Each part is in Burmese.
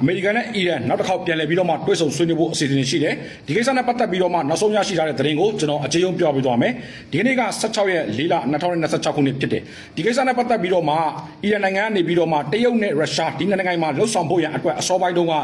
အမေရိကန်နဲ့အီရန်နောက်တစ်ခေါက်ပြန်လည်ပြီးတော့မှတွဲဆုံဆွေးနွေးဖို့အစီအစဉ်ရှိတယ်ဒီကိစ္စနဲ့ပတ်သက်ပြီးတော့မှနောက်ဆုံးရရှိထားတဲ့သတင်းကိုကျွန်တော်အခြေအုံပြောပြသွားမယ်ဒီနေ့က16ရက်4လ2026ခုနှစ်ဖြစ်တယ်ဒီကိစ္စနဲ့ပတ်သက်ပြီးတော့မှအီရန်နိုင်ငံကနေပြီးတော့မှတရုတ်နဲ့ရုရှားဒီနိုင်ငံမှာလှုပ်ဆောင်ဖို့ရန်အတွက်အစောပိုင်းတုန်းက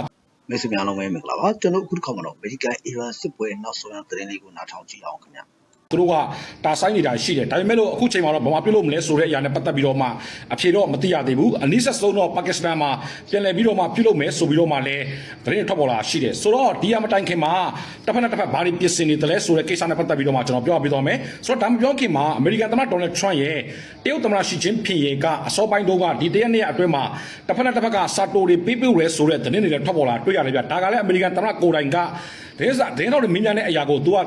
မိတ်ဆွေများလုံးပဲမင်္ဂလာပါကျွန်တော်အခုတစ်ခါမှာတော့အမေရိကန်အီရန်စစ်ပွဲနောက်ဆုံးရသတင်းလေးကိုနားထောင်ကြည့်အောင်ခင်ဗျာသူတို့ကတာဆိုင်နေတာရှိတယ်ဒါပေမဲ့လို့အခုချိန်မှာတော့ဘာမှပြုလုပ်မလဲဆိုတဲ့အရာနဲ့ပတ်သက်ပြီးတော့မှအဖြေတော့မသိရသေးဘူးအနည်းဆက်ဆုံးတော့ပါကစ္စတန်မှာပြန်လည်ပြီးတော့မှပြုလုပ်မယ်ဆိုပြီးတော့မှလည်းသတင်းထွက်ပေါ်လာရှိတယ်ဆိုတော့ဒီအမတိုင်ခင်မှာတစ်ဖက်နဲ့တစ်ဖက်ဘာတွေပြင်ဆင်နေတယ်လဲဆိုတဲ့ကိစ္စနဲ့ပတ်သက်ပြီးတော့မှကျွန်တော်ပြောပြသွားမယ်ဆိုတော့ဒါမပြောခင်မှာအမေရိကန်သမ္မတဒေါ်နယ်ထရန့်ရဲ့တရုတ်သမ္မတရှီကျင်းဖျင်ရဲ့ကအစောပိုင်းတုန်းကဒီတရက်နေ့အတွင်းမှာတစ်ဖက်နဲ့တစ်ဖက်ကစာတိုတွေပေးပို့ရဲဆိုတဲ့သတင်းတွေလည်းထွက်ပေါ်လာတွေ့ရတယ်ဗျဒါကလည်းအမေရိကန်သမ္မတကိုယ်တိုင်ကဒေသတော်မင်းများတဲ့အရာကိုသူက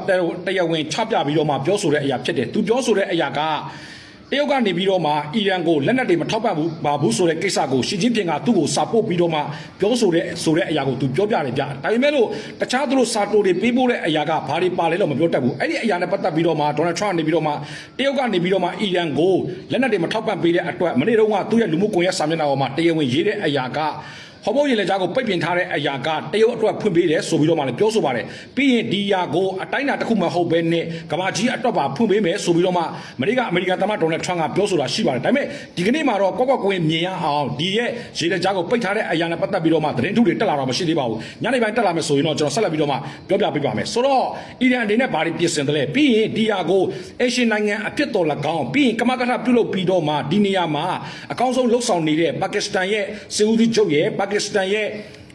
တရားဝင်ချပြပြီးတော့မှပြောဆိုတဲ့အရာဖြစ်တယ်သူပြောဆိုတဲ့အရာကတရုတ်ကနေပြီးတော့မှအီရန်ကိုလက်နက်တွေမထောက်ပံ့ဘူးဆိုတဲ့ကိစ္စကိုရှီကျင်းဖျင်ကသူ့ကိုစာပို့ပြီးတော့မှပြောဆိုတဲ့အရာကိုသူပြောပြတယ်ဗျဒါပေမဲ့လို့တခြားသူတို့စာတိုတွေပေးပို့တဲ့အရာကဘာတွေပါလဲလို့မပြောတတ်ဘူးအဲ့ဒီအရာနဲ့ပတ်သက်ပြီးတော့မှဒေါ်နယ်ထရန့်ကနေပြီးတော့မှတရုတ်ကနေပြီးတော့မှအီရန်ကိုလက်နက်တွေမထောက်ပံ့ပေးတဲ့အတွက်မနေ့တုန်းကသူ့ရဲ့လူမှုကွန်ရက်စာမျက်နှာပေါ်မှာတရားဝင်ရေးတဲ့အရာကဟောဖို့ရင်လည်းကြားကိုပိတ်ပင်ထားတဲ့အရာကတရုတ်အတွက်ဖွင့်ပေးတယ်ဆိုပြီးတော့မှလည်းပြောဆိုပါတယ်ပြီးရင်ဒီယာကိုအတိုင်းအတာတစ်ခုမှဟုတ်ပဲနဲ့ကမ္ဘာကြီးအတွက်ပါဖွင့်ပေးမယ်ဆိုပြီးတော့မှအမေရိကန်သမ္မတဒေါ်နယ်ထရန့်ကပြောဆိုတာရှိပါတယ်ဒါပေမဲ့ဒီကနေ့မှာတော့ကော့ကွင်းမြင်ရအောင်ဒီရဲ့ရေလက်ကြားကိုပိတ်ထားတဲ့အရာနဲ့ပတ်သက်ပြီးတော့မှသတင်းထုတွေတက်လာတော့မရှိသေးပါဘူးညနေပိုင်းတက်လာမယ်ဆိုရင်တော့ကျွန်တော်ဆက်လက်ပြီးတော့မှပြောပြပေးပါမယ်ဆိုတော့အီရန်အနေနဲ့ဘာတွေပြင်ဆင်တယ်လဲပြီးရင်ဒီယာကိုအေရှင်နိုင်ငံအဖြစ်တော်၎င်းပြီးရင်ကမကထပြုလုပ်ပြီးတော့မှဒီနေရာမှာအကောင်းဆုံးလှုပ်ဆောင်နေတဲ့ပါကစ္စတန်ရဲ့စစ်ဦးစီးချုပ်ရဲ့ပါကစ္စတန်ရဲ့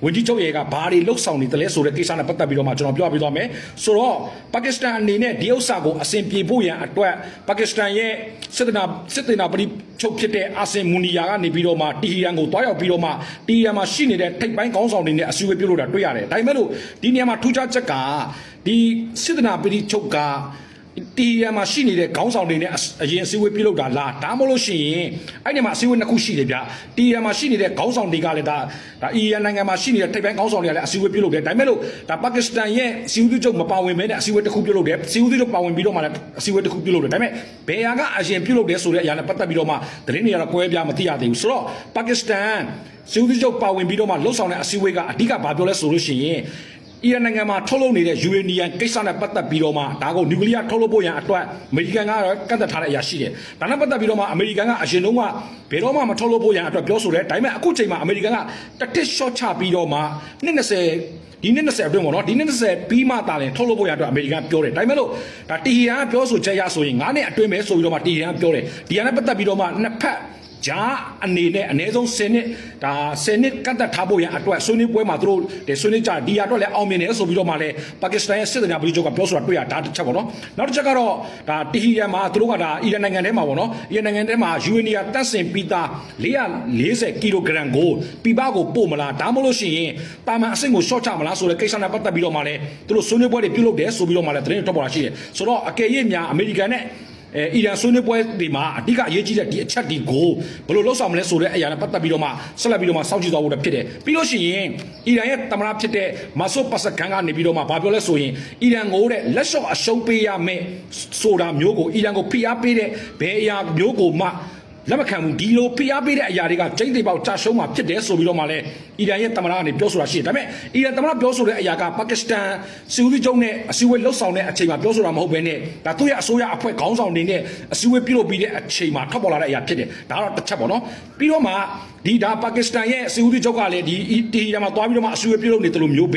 ဝန်ကြီးချုပ်ရဲ့ကဘာတွေလှုပ်ဆောင်နေတယ်လဲဆိုတဲ့ကိစ္စနဲ့ပတ်သက်ပြီးတော့မှကျွန်တော်ပြောပြသွားမယ်ဆိုတော့ပါကစ္စတန်အနေနဲ့ဒီဥစ္စာကိုအစဉ်ပြေဖို့ရန်အတွက်ပါကစ္စတန်ရဲ့စစ်တေနာပရိချုပ်ဖြစ်တဲ့အာဆင်မူနီယာကနေပြီးတော့မှတီဟီရန်ကိုတွားရောက်ပြီးတော့မှတီဟီရန်မှာရှိနေတဲ့ထိပ်ပိုင်းခေါင်းဆောင်တွေနဲ့အစည်းအဝေးပြုလုပ်တာတွေ့ရတယ်ဒါပေမဲ့လို့ဒီနေရာမှာထူးခြားချက်ကဒီစစ်တေနာပရိချုပ်ကတီရမှာရှိနေတဲ့ခေါင်းဆောင်တွေနဲ့အရင်အစည်းအဝေးပြုလုပ်တာလားဒါမှမဟုတ်လို့ရှိရင်အဲ့ဒီမှာအစည်းအဝေးနှစ်ခုရှိတယ်ဗျတီရမှာရှိနေတဲ့ခေါင်းဆောင်တွေကလည်းဒါအီရန်နိုင်ငံမှာရှိနေတဲ့ထိပ်ပိုင်းခေါင်းဆောင်တွေကလည်းအစည်းအဝေးပြုလုပ်တယ်ဒါပေမဲ့လို့ဒါပါကစ္စတန်ရဲ့စီဦးသူချုပ်မပါဝင်မဲနဲ့အစည်းအဝေးတစ်ခုပြုလုပ်တယ်စီဦးသူချုပ်ပါဝင်ပြီးတော့မှလည်းအစည်းအဝေးတစ်ခုပြုလုပ်တယ်ဒါပေမဲ့ဘယ်ဟာကအရင်ပြုလုပ်တယ်ဆိုတဲ့အရာနဲ့ပတ်သက်ပြီးတော့မှသတင်းတွေကတော့ကွဲပြားမသိရသေးဘူးဆိုတော့ပါကစ္စတန်စီဦးသူချုပ်ပါဝင်ပြီးတော့မှလှုပ်ဆောင်တဲ့အစည်းအဝေးကအဓိကဘာပြောလဲဆိုလို့ရှိရင်အီရန်နိုင်ငံမှာထုတ်လုပ်နေတဲ့ယူရေနီယံကိစ္စနဲ့ပတ်သက်ပြီးတော့မှဒါကိုနျူကလ িয়ার ထုတ်လုပ်ဖို့ရန်အတွက်အမေရိကန်ကတော့ကန့်သက်ထားတဲ့အရာရှိတယ်။ဒါနဲ့ပတ်သက်ပြီးတော့မှအမေရိကန်ကအရင်တုန်းကဘယ်တော့မှမထုတ်လုပ်ဖို့ရန်အတွက်ပြောဆိုတယ်။ဒါပေမဲ့အခုချိန်မှာအမေရိကန်ကတစ်တစ် short ချပြီးတော့မှ20ဒီနှစ်20အတွင်းပေါ့နော်ဒီနှစ်20ပြီးမှသာရင်ထုတ်လုပ်ဖို့ရအတွက်အမေရိကန်ပြောတယ်ဒါပေမဲ့လို့ဒါတီဟီရန်ကပြောဆိုချက်ရဆိုရင်9နှစ်အတွင်းပဲဆိုပြီးတော့မှတီဟီရန်ကပြောတယ်ဒီဟာနဲ့ပတ်သက်ပြီးတော့မှနှစ်ဖက်ဂျာအနေနဲ့အနည်းဆုံး10နှစ်ဒါ10နှစ်ကန့်သက်ထားဖို့ရန်အတွက်ဆွေးနွေးပွဲမှာသူတို့ဆွေးနွေးကြဒီအတွက်လည်းအောင်မြင်တယ်ဆိုပြီးတော့မှလည်းပါကစ္စတန်ရဲ့စစ်တပ်ပရိချုပ်ကပြောဆိုတာတွေ့ရဒါတစ်ချက်ပေါ့နော်နောက်တစ်ချက်ကတော့ဒါတီဟီရန်မှာသူတို့ကဒါအီရန်နိုင်ငံထဲမှာပေါ့နော်အီရန်နိုင်ငံထဲမှာယူရေနီယာတပ်ဆင်ပြီးသား440ကီလိုဂရမ်ကိုပြပကိုပို့မလားဒါမှမဟုတ်လို့ရှိရင်တာမန်အဆင့်ကိုရှော့ချမလားဆိုတဲ့ကိစ္စနဲ့ပတ်သက်ပြီးတော့မှလည်းသူတို့ဆွေးနွေးပွဲတွေပြုလုပ်တယ်ဆိုပြီးတော့မှလည်းသတင်းထွက်ပေါ်လာရှိတယ်ဆိုတော့အကယ်၍များအမေရိကန်နဲ့အီရန်ဆွေးနွေးပွဲတွေမှာအဓိကအရေးကြီးတဲ့ဒီအချက်တွေကိုဘယ်လိုလှုပ်ဆောင်မလဲဆိုတဲ့အရာနဲ့ပတ်သက်ပြီးတော့မှဆက်လက်ပြီးတော့မှစောင့်ကြည့်သွားဖို့ဖြစ်တယ်ပြီးလို့ရှိရင်အီရန်ရဲ့သမ္မတဖြစ်တဲ့မာဆုပါစကန်ကနေပြီးတော့မှဘာပြောလဲဆိုရင်အီရန်ကိုတဲ့လက်လျှော့အရှုံးပေးရမယ်ဆိုတာမျိုးကိုအီရန်ကိုဖိအားပေးတဲ့ဘယ်အရာမျိုးကိုမှလက်မခံဘူးဒီလိုဖိအားပေးတဲ့အရာတွေကကျိန်းသိပေါက်ကြာရှုံးမှာဖြစ်တယ်ဆိုပြီးတော့မှလည်းအီရန်ရဲ့သမ္မတကနေပြောဆိုတာရှိတယ်ဒါပေမဲ့အီရန်သမ္မတပြောဆိုတဲ့အရာကပါကစ္စတန်စီဦးစီးချုပ်နဲ့အစည်းအဝေးလှုပ်ဆောင်တဲ့အချိန်မှာပြောဆိုတာမဟုတ်ဘဲနဲ့ဒါသူ့ရဲ့အစိုးရအဖွဲ့ခေါင်းဆောင်တွေနဲ့အစည်းအဝေးပြုလုပ်ပြီးတဲ့အချိန်မှာထွက်ပေါ်လာတဲ့အရာဖြစ်တယ်ဒါကတော့တစ်ချက်ပေါ့နော်ပြီးတော့မှဒီဒါပါကစ္စတန်ရဲ့စီဦးစီးချုပ်ကလည်းဒီတီဟီရန်မှာတွားပြီးတော့မှအစည်းအဝေးပြုလုပ်နေတယ်လို့မျိုးပဲ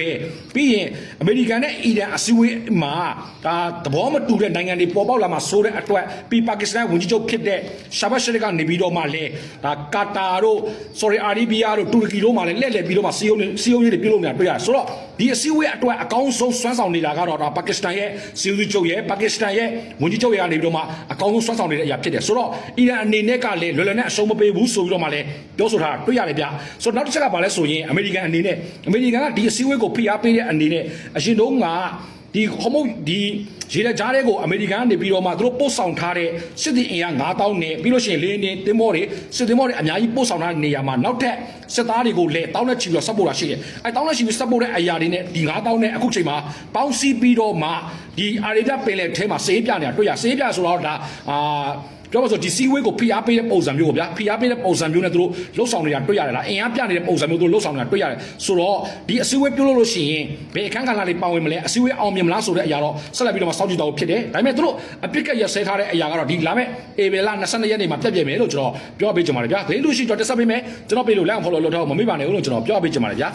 ပြီးရင်အမေရိကန်နဲ့အီရန်အစည်းအဝေးမှာဒါသဘောမတူတဲ့နိုင်ငံတွေပေါ်ပေါက်လာမှာဆိုတဲ့အတွက်ပြီးပါကစ္စတန်ဝန်ကြီးချုပ်ဖြစ်တဲ့ရှာဘတ်ရှရီကနေပြီးတော့မှလည်းဒါကာတာတို့ဆော်ဒီအာရေဗီးယားတို့တူရကီတို့မှလည်းလှည့်လည်ပြီးတော့မှစီယုံရေးတွေပြုလုပ်နေတာတွေ့ရတယ်ဆိုတော့ဒီအစည်းအဝေးအတွက်အကောင်းဆုံးစွမ်းဆောင်နေတာကတော့ဒါပါကစ္စတန်ရဲ့စီဦးစီးချုပ်ရဲ့ပါကစ္စတန်ရဲ့ဝန်ကြီးချုပ်ရဲ့ကနေပြီးတော့မှအကောင်းဆုံးစွမ်းဆောင်နေတဲ့အရာဖြစ်တယ်ဆိုတော့အီရန်အနေနဲ့ကလည်းလွယ်လွယ်နဲ့အရှုံးမပေးဘူးဆိုပြီးတော့မှလည်းပြောဆိုတာတွေ့ရတယ်ဗျဆိုတော့နောက်တစ်ချက်ကဘာလဲဆိုရင်အမေရိကန်အနေနဲ့အမေရိကန်ကဒီအစည်းအဝေးကိုဖိအားပေးတဲ့အနေနဲ့အရင်တုန်းကဒီဟိုမဟုတ်ဒီရေလက်ကြားတဲ့ကိုအမေရိကန်ကနေပြီးတော့မှသူတို့ပို့ဆောင်ထားတဲ့စစ်သည်အင်အား9000နဲ့ပြီးလို့ရှိရင်လေနေတင်မောတွေစစ်တင်မောတွေအများကြီးပို့ဆောင်ထားတဲ့နေရာမှာနောက်ထပ်စစ်သားတွေကိုလည်းတောင်းနဲ့ချီပြီးတော့ဆက်ပို့တာရှိတယ်အဲတောင်းနဲ့ချီပြီးဆက်ပို့တဲ့အရာတွေနဲ့ဒီ9000နဲ့အခုချိန်မှာပေါင်းစည်းပြီးတော့မှဒီအာရေဗျပင်လယ်ထဲမှာစေးပြနေတာတွေ့ရစေးပြဆိုတော့ဒါ ပြောပါဆိုဒီစီဝေးကိုဖိအားပေးတဲ့ပုံစံမျိုးကိုဗျာဖိအားပေးတဲ့ပုံစံမျိုးနဲ့သူတို့လှုပ်ဆောင်နေတာတွေ့ရတယ်လားအင်အားပြနေတဲ့ပုံစံမျိုးသူတို့လှုပ်ဆောင်နေတာတွေ့ရတယ်ဆိုတော့ဒီအစည်းအဝေးပြုလုပ်လို့ရှိရင်ဘယ်အခန်းကဏ္ဍလေးပါဝင်မလဲအစည်းအဝေးအောင်မြင်မလားဆိုတဲ့အရာတော့ဆက်လက်ပြီးတော့မှစောင့်ကြည့်တော့ဖြစ်တယ်ဒါပေမဲ့သူတို့အပြစ်ကရဆဲထားတဲ့အရာကတော့ဒီလာမဲ့ဧပြီလ22ရက်နေ့မှာပြတ်ပြည့်မယ်လို့ကျွန်တော်ပြောပေးကြပါမယ်ဗျာသတင်းလူရှိကျွန်တော်တက်ဆက်ပေးမယ်ကျွန်တော်ပေးလို့လက်အောင် follow လုပ်ထားအောင်မမေ့ပါနဲ့ဦးလို့ကျွန်တော်ပြောပေးကြပါမယ်ဗျာ